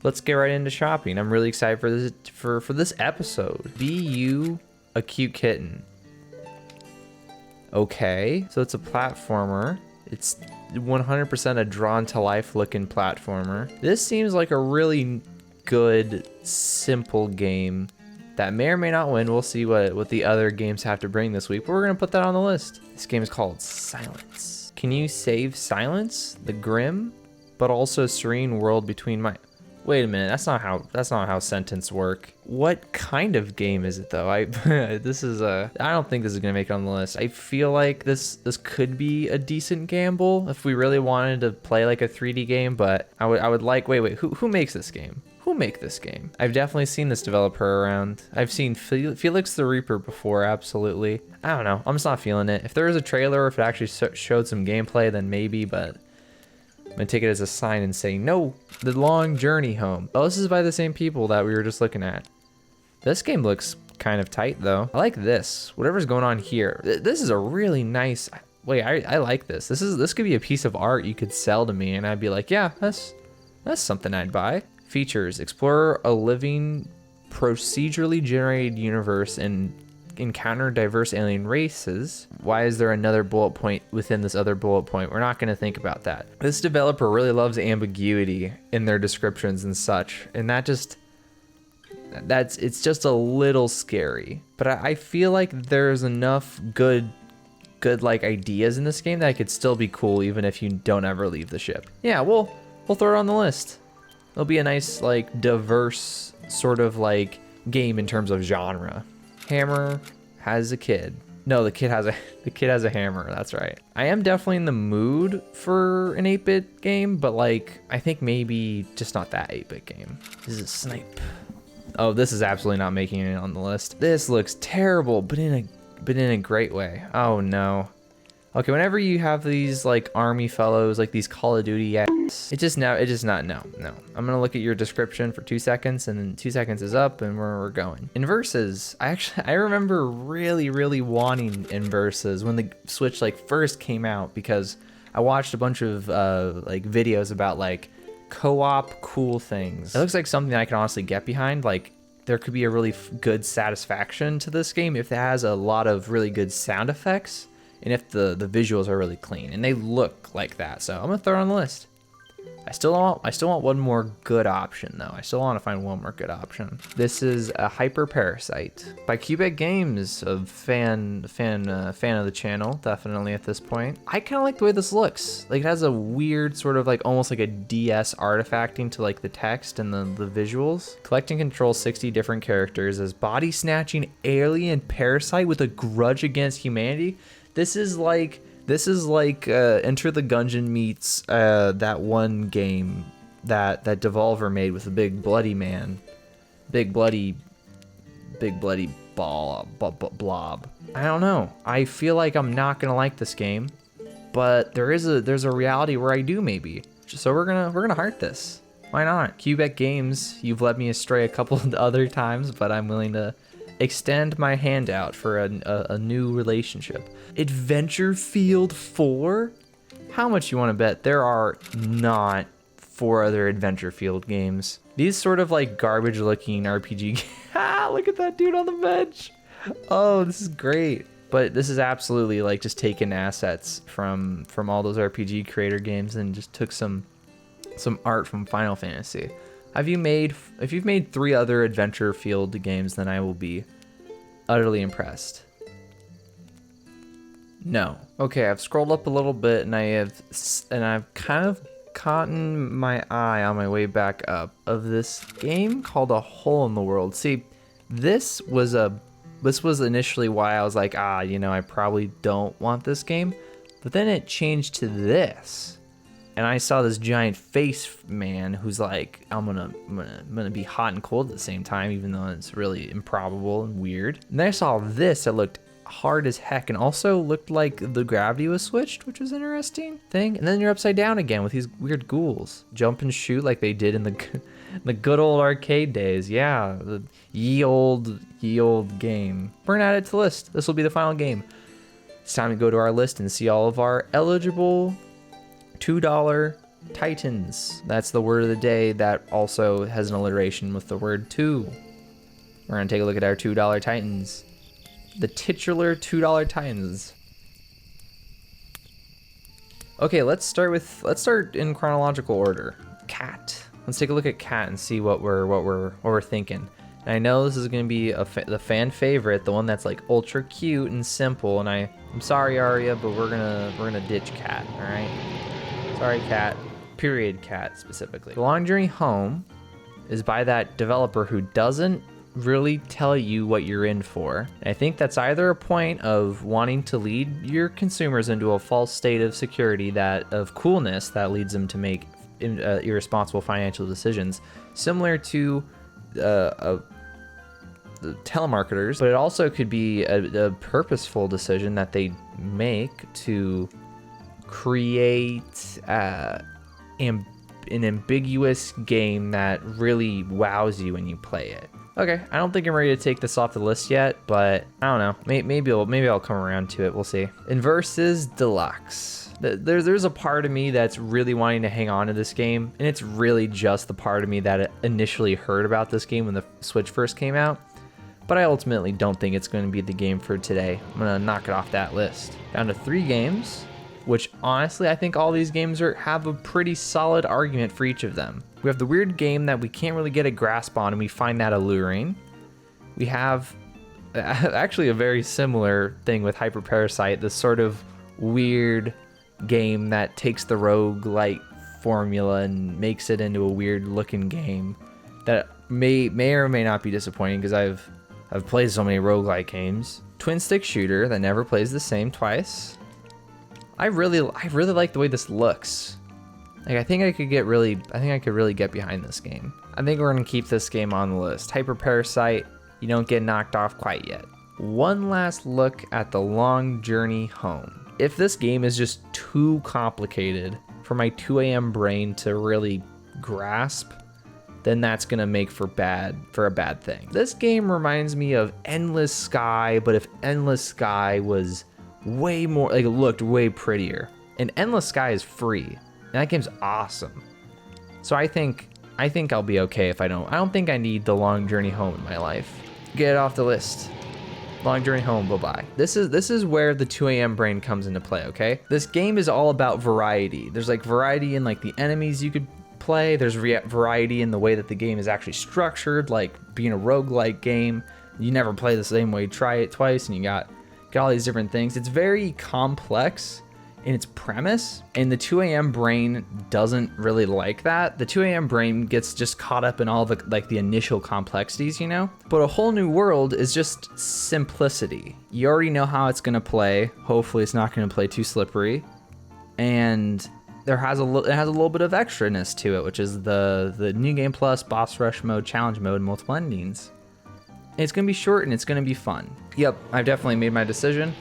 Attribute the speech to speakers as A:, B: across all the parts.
A: let's get right into shopping. I'm really excited for this episode. Be you a cute kitten? Okay, so it's a platformer. It's 100% a drawn to life looking platformer. This seems like a really good, simple game that may or may not win. We'll see what the other games have to bring this week, but we're gonna put that on the list. This game is called Silence. Can you save Silence, the grim, but also serene world between my... Wait a minute, that's not how sentence work. What kind of game is it though? I don't think this is gonna make it on the list. I feel like this could be a decent gamble if we really wanted to play like a 3D game, but I would like, wait, who makes this game? Who make this game? I've definitely seen this developer around. I've seen Felix the Reaper before, absolutely. I don't know, I'm just not feeling it. If there was a trailer, if it actually showed some gameplay, then maybe, but I'm gonna take it as a sign and say, no, the long journey home. Oh, this is by the same people that we were just looking at. This game looks kind of tight though. I like this, whatever's going on here. This is a really nice, wait, I like this. This could be a piece of art you could sell to me and I'd be like, yeah, that's something I'd buy. Features: explore a living, procedurally generated universe and encounter diverse alien races. Why is there another bullet point within this other bullet point? We're not going to think about that. This developer really loves ambiguity in their descriptions and such, and it's just a little scary. But I feel like there's enough good like ideas in this game that it could still be cool even if you don't ever leave the ship. Yeah, we'll throw it on the list. It'll be a nice like diverse sort of like game in terms of genre. Hammer has a kid. No, the kid has a hammer. That's right. I am definitely in the mood for an 8-bit game, but like I think maybe just not that 8-bit game. This is Snipe. Oh, this is absolutely not making it on the list. This looks terrible, but in a great way. Oh no. Okay, whenever you have these like army fellows, like these Call of Duty, it's just not, no. I'm gonna look at your description for 2 seconds and then 2 seconds is up and we're going. Inverses, I remember really wanting Inverses when the Switch like first came out because I watched a bunch of like videos about like co-op cool things. It looks like something I can honestly get behind. Like there could be a really good satisfaction to this game if it has a lot of really good sound effects. And if the visuals are really clean, and they look like that, so I'm gonna throw it on the list. I still want one more good option though. I still want to find one more good option. This is a Hyper Parasite by Cubit Games, a fan of the channel, definitely at this point. I kind of like the way this looks. Like it has a weird sort of like almost like a DS artifacting to like the text and the visuals. Collect and control 60 different characters as body snatching alien parasite with a grudge against humanity. This is like Enter the Gungeon meets that one game that Devolver made with a big bloody man, big bloody blob. I don't know. I feel like I'm not gonna like this game, but there's a reality where I do maybe. So we're gonna heart this. Why not? Cubit Games, you've led me astray a couple of other times, but I'm willing to extend my hand out for a new relationship. Adventure Field 4? How much you want to bet there are not 4 other Adventure Field games? These sort of like garbage looking RPG look at that dude on the bench. Oh, this is great. But this is absolutely like just taking assets from all those RPG creator games and just took some art from Final Fantasy. If you've made 3 other Adventure Field games, then I will be utterly impressed. No. Okay, I've scrolled up a little bit and I've kind of caught my eye on my way back up of this game called A Hole in the World. See, this was initially why I was like, I probably don't want this game. But then it changed to this. And I saw this giant face man who's like, I'm gonna be hot and cold at the same time, even though it's really improbable and weird. And then I saw this that looked hard as heck and also looked like the gravity was switched, which was an interesting thing. And then you're upside down again with these weird ghouls. Jump and shoot like they did in the good old arcade days. Yeah, the ye old game. We're gonna add it to the list. This will be the final game. It's time to go to our list and see all of our eligible $2 Titans. That's the word of the day that also has an alliteration with the word two. We're gonna take a look at our $2 Titans. The titular $2 Titans. Okay, let's start in chronological order. Cat. Let's take a look at Cat and see what we're thinking. And I know this is gonna be the fan favorite, the one that's like ultra cute and simple. And I'm sorry, Aria, but we're gonna ditch Cat. All right. Sorry, Cat. Period. Cat specifically. The Long Journey Home is by that developer who doesn't really tell you what you're in for. And I think that's either a point of wanting to lead your consumers into a false state of security, of coolness that leads them to make irresponsible financial decisions, similar to the telemarketers. But it also could be a purposeful decision that they make to create an ambiguous game that really wows you when you play it. Okay, I don't think I'm ready to take this off the list yet, but I don't know. Maybe I'll come around to it. We'll see. Inversus Deluxe. There's a part of me that's really wanting to hang on to this game, and it's really just the part of me that initially heard about this game when the Switch first came out. But I ultimately don't think it's going to be the game for today. I'm going to knock it off that list. Down to 3 games, which honestly I think all these games have a pretty solid argument for each of them. We have the weird game that we can't really get a grasp on, and we find that alluring. We have actually a very similar thing with Hyper Parasite, this sort of weird game that takes the roguelite formula and makes it into a weird looking game that may or may not be disappointing, because I've played so many roguelike games. Twin stick shooter that never plays the same twice. I really like the way this looks. Like, I think I could really get behind this game. I think we're gonna keep this game on the list. Hyper Parasite, you don't get knocked off quite yet. One last look at the Long Journey Home. If this game is just too complicated for my 2 a.m. brain to really grasp, then that's gonna make for a bad thing. This game reminds me of Endless Sky, but if Endless Sky was way more, like, it looked way prettier. And Endless Sky is free. And that game's awesome. So I think I'll be okay if I don't think I need the Long Journey Home in my life. Get it off the list. Long Journey Home, bye-bye. This is where the 2 a.m. brain comes into play, okay? This game is all about variety. There's like variety in like the enemies you could play. There's variety in the way that the game is actually structured, like being a roguelike game. You never play the same way, try it twice, and you got all these different things. It's very complex in its premise, and the 2 a.m. brain doesn't really like that. The 2 a.m. brain gets just caught up in all the initial complexities, you know? But A Whole New World is just simplicity. You already know how it's gonna play. Hopefully it's not gonna play too slippery. And it has a little bit of extraness to it, which is the New Game Plus, Boss Rush mode, Challenge mode, multiple endings. And it's gonna be short and it's gonna be fun. Yep, I've definitely made my decision.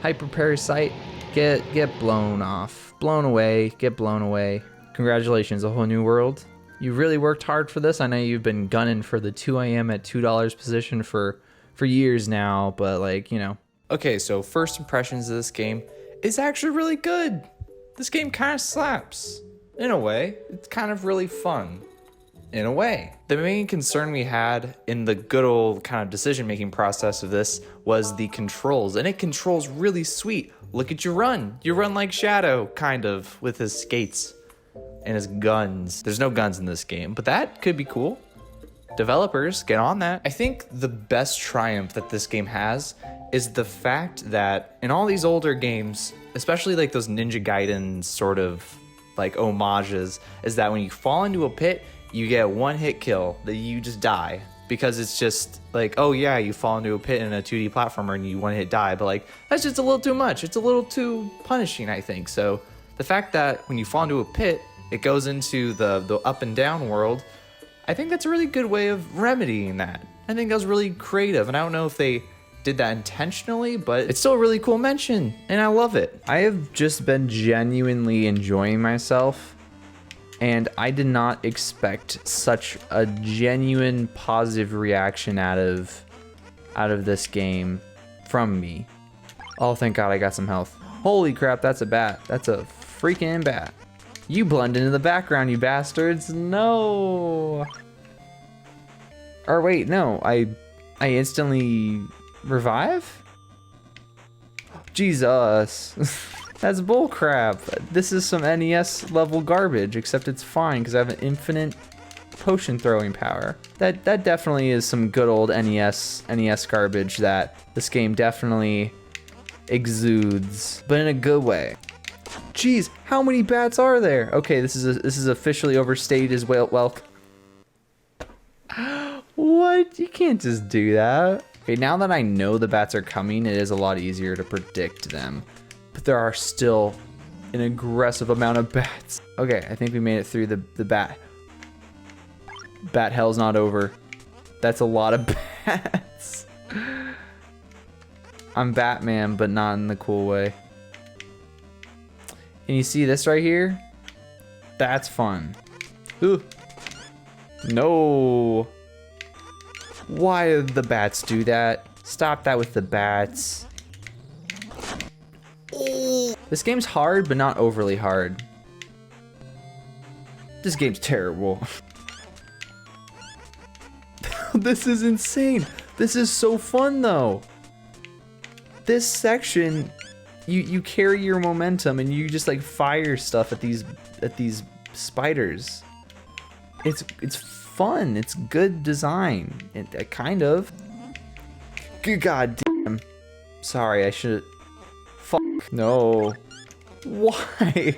A: Hyper Parasite, get blown off, blown away, get blown away. Congratulations, A Whole New World. You really worked hard for this. I know you've been gunning for the 2 a.m. at $2 position for years now, but like, you know. Okay, so first impressions of this game is actually really good. This game kind of slaps. In a way, it's kind of really fun. In a way. The main concern we had in the good old kind of decision-making process of this was the controls, and it controls really sweet. Look at you run. You run like Shadow, kind of, with his skates and his guns. There's no guns in this game, but that could be cool. Developers, get on that. I think the best triumph that this game has is the fact that in all these older games, especially like those Ninja Gaiden sort of like homages, is that when you fall into a pit, you get one hit kill, that you just die. Because it's just like, oh yeah, you fall into a pit in a 2D platformer and you one hit die, but like, that's just a little too much. It's a little too punishing, I think. So the fact that when you fall into a pit, it goes into the up and down world, I think that's a really good way of remedying that. I think that was really creative, and I don't know if they did that intentionally, but it's still a really cool mention, and I love it. I have just been genuinely enjoying myself. And I did not expect such a genuine positive reaction out of this game from me. Oh, thank God I got some health. Holy crap, that's a bat. That's a freaking bat. You blend into the background, you bastards. No. Or wait, no. I instantly revive? Jesus. That's bullcrap. This is some NES level garbage, except it's fine because I have an infinite potion throwing power. That definitely is some good old NES garbage that this game definitely exudes, but in a good way. Jeez, how many bats are there? Okay, this is officially overstated as well. What? You can't just do that. Okay, now that I know the bats are coming, it is a lot easier to predict them. But there are still an aggressive amount of bats. Okay, I think we made it through the bat. Bat hell's not over. That's a lot of bats. I'm Batman, but not in the cool way. And you see this right here? That's fun. Ooh. No. Why did the bats do that? Stop that with the bats. This game's hard, but not overly hard. This game's terrible. This is insane. This is so fun though. This section, you carry your momentum and you just like fire stuff at these spiders. It's fun. It's good design. Kind of. Good god damn. Sorry, I should. Fuck no. Why?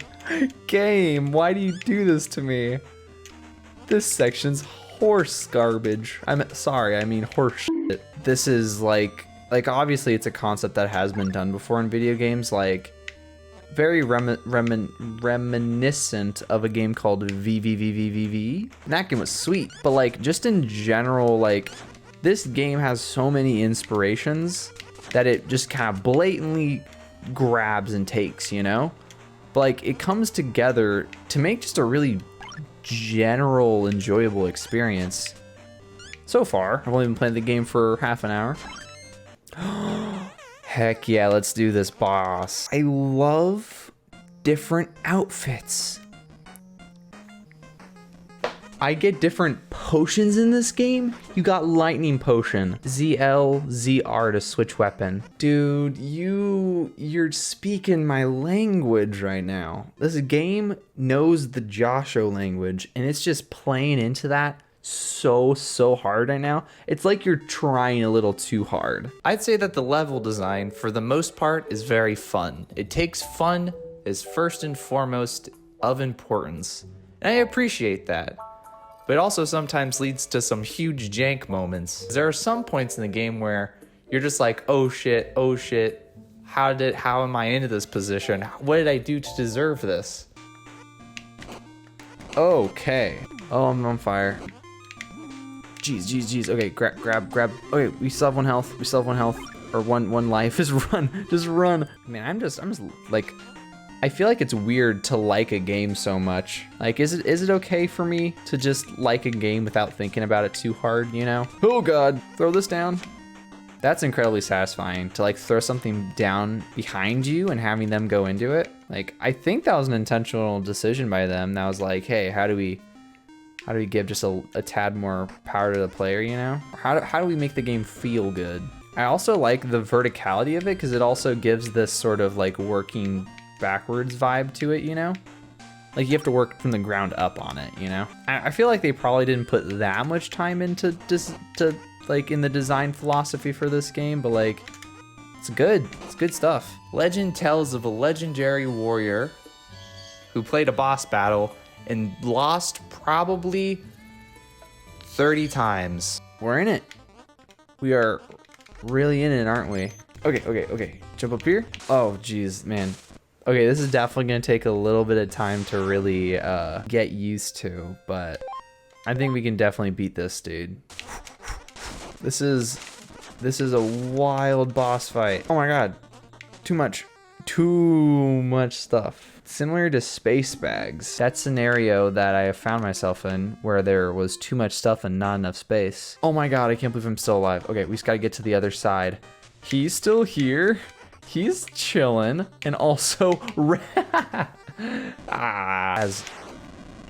A: Game, why do you do this to me? This section's horse garbage. I'm sorry, I mean horse shit. This is like obviously it's a concept that has been done before in video games, like very reminiscent of a game called VV. And that game was sweet, but like just in general, like this game has so many inspirations that it just kind of blatantly grabs and takes, you know? But like it comes together to make just a really general enjoyable experience. So far, I've only been playing the game for half an hour. Heck yeah, let's do this, boss. I love different outfits. I get different potions in this game. You got lightning potion, ZL, ZR to switch weapon. Dude, you're speaking my language right now. This game knows the Jooshrs language and it's just playing into that so hard right now. It's like you're trying a little too hard. I'd say that the level design for the most part is very fun. It takes fun as first and foremost of importance. And I appreciate that. But it also sometimes leads to some huge jank moments. There are some points in the game where you're just like, oh shit, how am I into this position? What did I do to deserve this? Okay. Oh, I'm on fire. Jeez. Okay, grab. Okay, we still have one health. Or one life. Just run. Man, I'm just like, I feel like it's weird to like a game so much. Like, is it okay for me to just like a game without thinking about it too hard, you know? Oh god, throw this down. That's incredibly satisfying to like throw something down behind you and having them go into it. Like, I think that was an intentional decision by them. That was like, hey, how do we give just a tad more power to the player, you know? How do we make the game feel good? I also like the verticality of it because it also gives this sort of like working backwards vibe to it, you know? Like you have to work from the ground up on it, you know? I feel like they probably didn't put that much time into like in the design philosophy for this game, but like it's good stuff. Legend tells of a legendary warrior who played a boss battle and lost probably 30 times. We're in it. We are really in it, aren't we? Okay. Jump up here. Oh, geez, man. Okay, this is definitely gonna take a little bit of time to really get used to, but I think we can definitely beat this, dude. This is a wild boss fight. Oh my god. Too much stuff. Similar to space bags, that scenario that I have found myself in where there was too much stuff and not enough space. Oh my god, I can't believe I'm still alive. Okay, we just gotta get to the other side. He's still here. He's chilling. And also,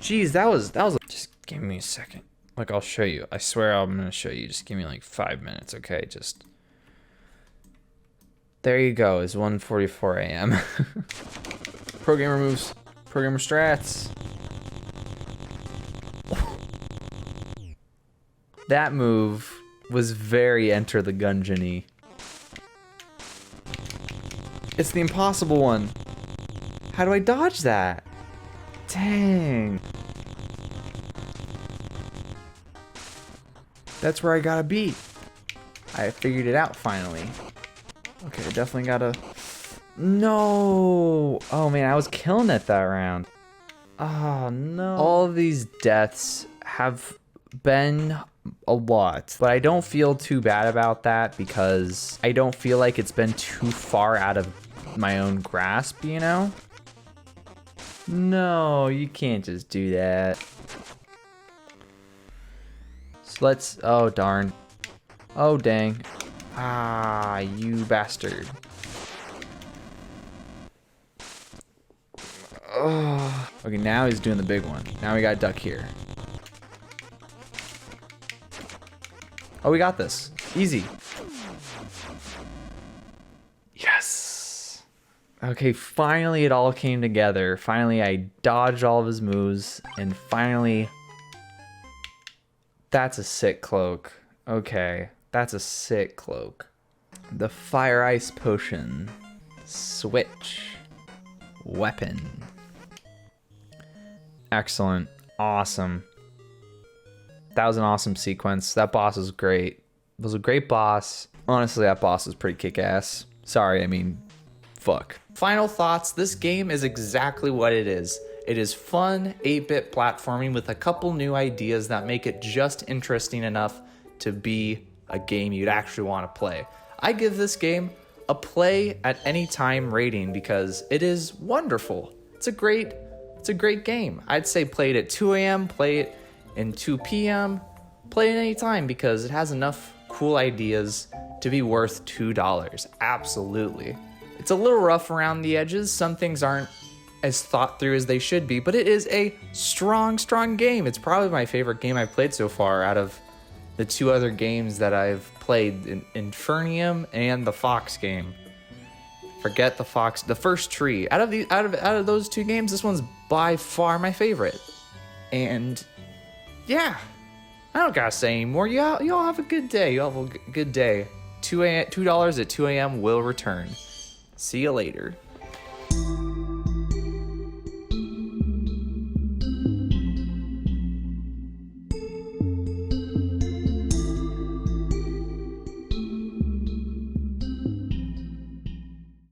A: Jeez, that was. Just give me a second. Like, I'll show you. I swear I'm gonna show you. Just give me like 5 minutes, okay? Just. There you go. It's 1:44 a.m. Programmer moves. Programmer strats. That move was very Enter the Gungeon-y. It's the impossible one. How do I dodge that? Dang. That's where I gotta be. I figured it out finally. Okay, definitely gotta... No! Oh man, I was killing it that round. Oh no. All of these deaths have been a lot, but I don't feel too bad about that because I don't feel like it's been too far out of my own grasp, you know? No, you can't just do that. So let's... Oh, darn. Oh, dang. Ah, you bastard. Oh. Okay, now he's doing the big one. Now we gotta duck here. Oh, we got this. Easy. Yes. Okay, finally it all came together. Finally I dodged all of his moves, and finally... That's a sick cloak. Okay, that's a sick cloak. The Fire Ice Potion. Switch. Weapon. Excellent. Awesome. That was an awesome sequence. That boss was great. It was a great boss. Honestly, that boss was pretty kick-ass. Sorry, I mean, fuck. Final thoughts. This game is exactly what it is. It is fun, 8-bit platforming with a couple new ideas that make it just interesting enough to be a game you'd actually want to play. I give this game a play at any time rating because it is wonderful. It's a great game. I'd say play it at 2 a.m., play it in 2 p.m., play it any time because it has enough cool ideas to be worth $2. Absolutely. It's a little rough around the edges. Some things aren't as thought through as they should be, but it is a strong game. It's probably my favorite game I've played so far out of the 2 other games that I've played, Infernium and the Fox game. Forget the Fox, the first tree. Out of those 2 games, this one's by far my favorite. And yeah, I don't gotta say anymore. You all have a good day. You all have a good day. $2 at 2 a.m. will return. See you later.